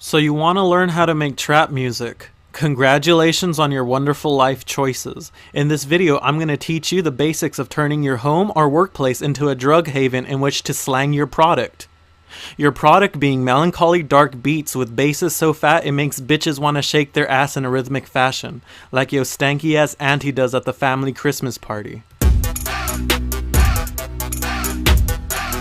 So you want to learn how to make trap music? Congratulations on your wonderful life choices. In this video, I'm going to teach you the basics of turning your home or workplace into a drug haven in which to slang your product. Your product being melancholy dark beats with basses so fat it makes bitches want to shake their ass in a rhythmic fashion, like yo stanky ass auntie does at the family Christmas party.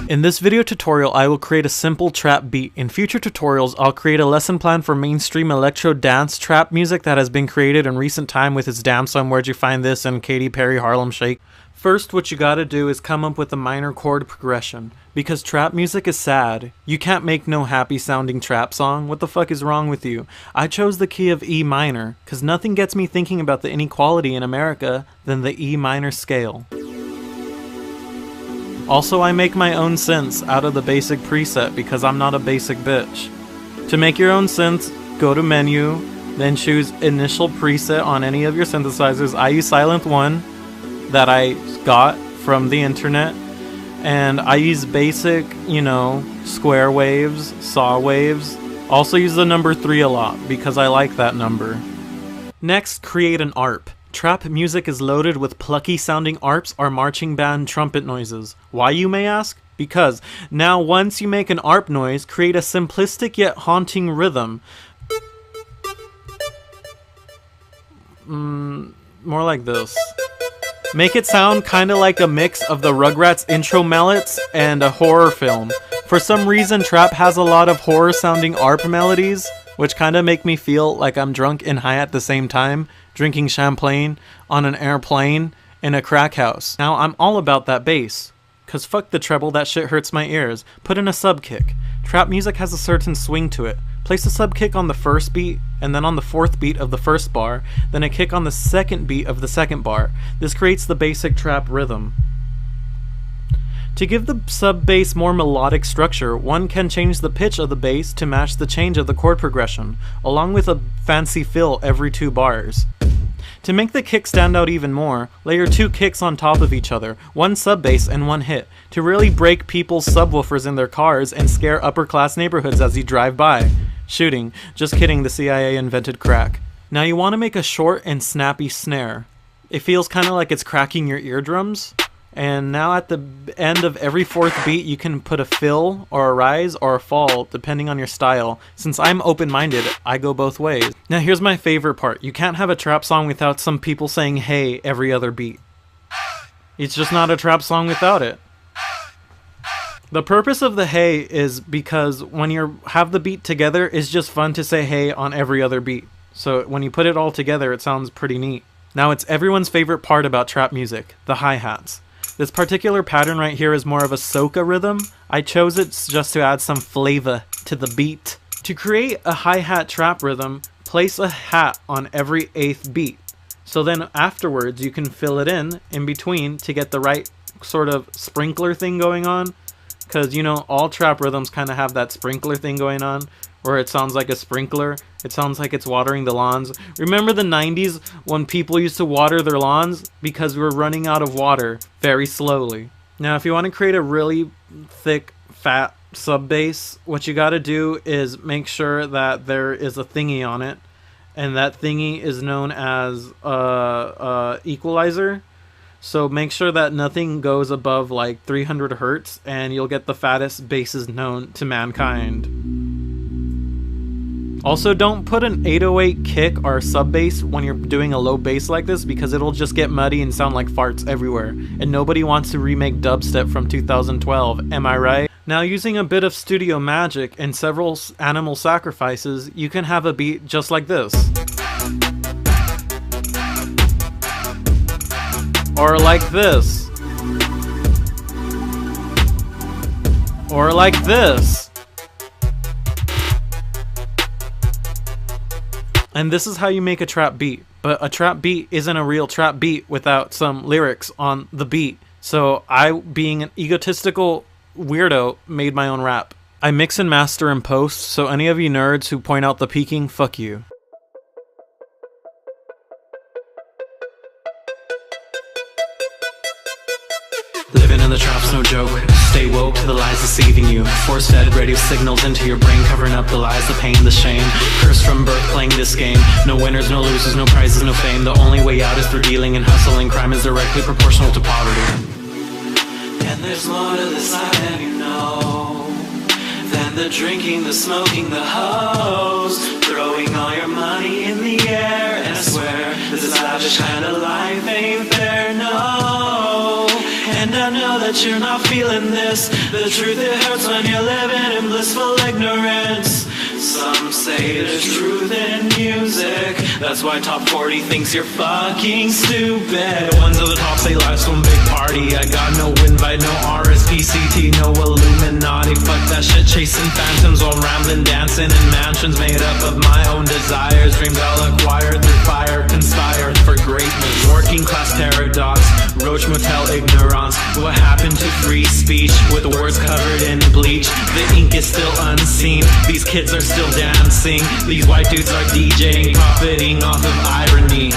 In this video tutorial, I will create a simple trap beat. In future tutorials, I'll create a lesson plan for mainstream electro dance trap music that has been created in recent time with its Damn Son Where'd You Find This and Katy Perry Harlem Shake. First, what you gotta do is come up with a minor chord progression. Because trap music is sad, you can't make no happy sounding trap song. What the fuck is wrong with you? I chose the key of E minor, cause nothing gets me thinking about the inequality in America than the E minor scale. Also, I make my own synths out of the basic preset because I'm not a basic bitch. To make your own synths, go to menu, then choose initial preset on any of your synthesizers. I use Silent One that I got from the internet, and I use basic, square waves, saw waves. Also use the number 3 a lot because I like that number. Next, create an ARP. Trap music is loaded with plucky sounding ARPs or marching band trumpet noises. Why, you may ask? Because now once you make an ARP noise, create a simplistic yet haunting rhythm. More like this. Make it sound kinda like a mix of the Rugrats intro melodies and a horror film. For some reason, trap has a lot of horror sounding ARP melodies, which kinda make me feel like I'm drunk and high at the same time, drinking champagne on an airplane in a crack house. Now I'm all about that bass, cause fuck the treble, that shit hurts my ears. Put in a sub kick. Trap music has a certain swing to it. Place a sub kick on the first beat, and then on the fourth beat of the first bar, then a kick on the second beat of the second bar. This creates the basic trap rhythm. To give the sub bass more melodic structure, one can change the pitch of the bass to match the change of the chord progression, along with a fancy fill every 2 bars. To make the kick stand out even more, layer 2 kicks on top of each other, 1 sub bass and 1 hit, to really break people's subwoofers in their cars and scare upper class neighborhoods as you drive by. Shooting. Just kidding, the CIA invented crack. Now you want to make a short and snappy snare. It feels kind of like it's cracking your eardrums. And now at the end of every 4th beat, you can put a fill or a rise or a fall depending on your style. Since I'm open-minded, I go both ways. Now here's my favorite part. You can't have a trap song without some people saying hey every other beat. It's just not a trap song without it. The purpose of the hey is because when you have the beat together, it's just fun to say hey on every other beat. So when you put it all together, it sounds pretty neat. Now it's everyone's favorite part about trap music, the hi-hats. This particular pattern right here is more of a soca rhythm. I chose it just to add some flavor to the beat. To create a hi-hat trap rhythm, place a hat on every 8th beat. So then afterwards you can fill it in between to get the right sort of sprinkler thing going on. Because, all trap rhythms kind of have that sprinkler thing going on, where it sounds like a sprinkler. It sounds like it's watering the lawns. Remember the 90s when people used to water their lawns? Because we were running out of water very slowly. Now, if you want to create a really thick, fat sub bass, what you got to do is make sure that there is a thingy on it. And that thingy is known as equalizer. So make sure that nothing goes above like 300 hertz and you'll get the fattest basses known to mankind. Also, don't put an 808 kick or sub bass when you're doing a low bass like this because it'll just get muddy and sound like farts everywhere. And nobody wants to remake dubstep from 2012, am I right? Now, using a bit of studio magic and several animal sacrifices, you can have a beat just like this. Or like this. Or like this. And this is how you make a trap beat. But a trap beat isn't a real trap beat without some lyrics on the beat. So I, being an egotistical weirdo, made my own rap. I mix and master in post, so any of you nerds who point out the peaking, fuck you. Living in the trap's no joke. Stay woke, to the lies deceiving you. Force-fed radio signals into your brain, covering up the lies, the pain, the shame. Cursed from birth, playing this game. No winners, no losers, no prizes, no fame. The only way out is through dealing and hustling. Crime is directly proportional to poverty. And there's more to this life than you know, than the drinking, the smoking, the hoes, throwing all your money in the air. And I swear, this lavish kind of life ain't fair, no. And I know that you're not feeling this. The truth, it hurts when you're living in blissful ignorance. Some say there's truth in music. That's why Top 40 thinks you're fucking stupid. Ones at the top say life's one big party. I got no invite, no RSPCT, no Illuminati. Fuck that shit, chasing phantoms while rambling, dancing in mansions made up of my own desires. Dreams I'll acquire through fire, conspire for greatness. Working class paradox, Roach Motel ignorance. What happened to free speech with words covered in bleach? The ink is still unseen. These kids are still dancing. These white dudes are DJing, profiting off of irony.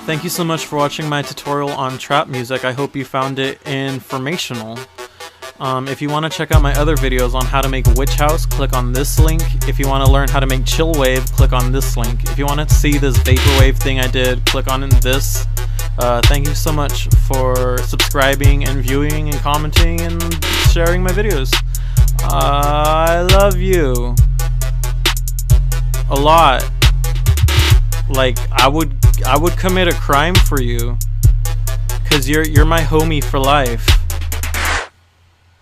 Thank you so much for watching my tutorial on trap music. I hope you found it informational. If you want to check out my other videos on how to make Witch House, click on this link. If you want to learn how to make Chill Wave, click on this link. If you want to see this Vaporwave thing I did, click on this. Thank you so much for subscribing and viewing and commenting and sharing my videos. I love you a lot. Like, I would commit a crime for you, 'cause you're my homie for life.